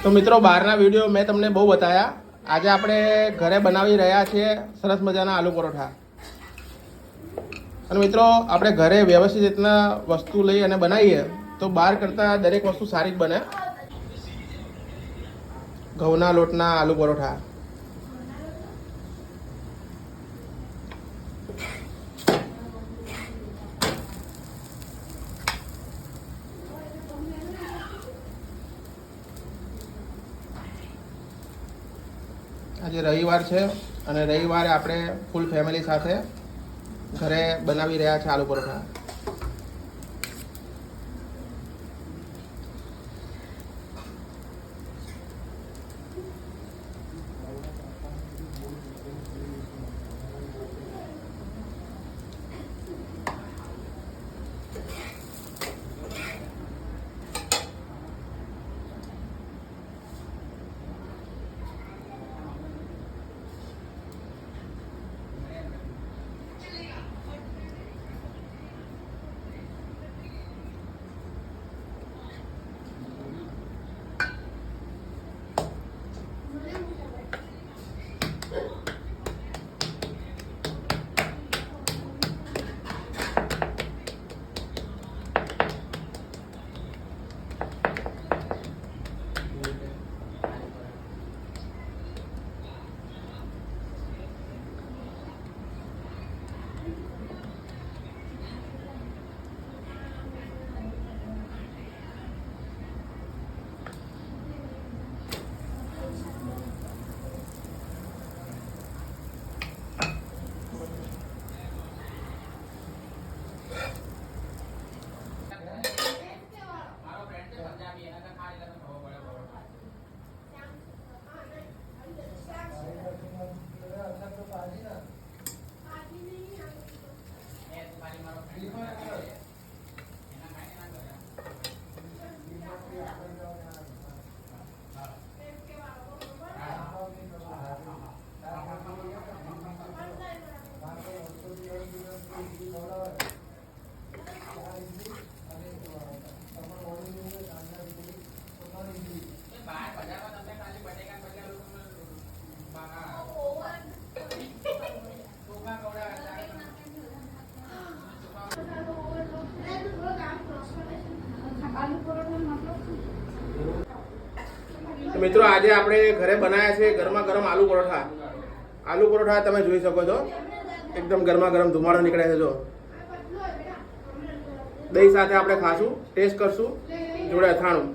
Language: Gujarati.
તો મિત્રો બહારના વિડીયો મેં તમને બહુ બતાવ્યા. આજે આપણે ઘરે બનાવી રહ્યા છીએ સરસ મજાના આલુ પરોઠા. અને મિત્રો આપણે ઘરે વ્યવસ્થિત રીતના વસ્તુ લઈ અને બનાવીએ તો બહાર કરતાં દરેક વસ્તુ સારી જ બને. ઘઉંના લોટના આલુ પરોઠા. આજે રવિવાર છે અને રવિવારે આપણે ફૂલ ફેમિલી સાથે ઘરે બનાવી રહ્યા છે આલુ પરોઠા. મિત્રો આજે આપણે ઘરે બનાવ્યા છે ગરમા ગરમ આલુ પરોઠા. આલુ પરોઠા તમે જોઈ શકો છો, એકદમ ગરમા ગરમ ધુમાડો નીકળે છે. જો દહીં સાથે આપણે ખાશું, ટેસ્ટ કરશું, જોડે અથાણું.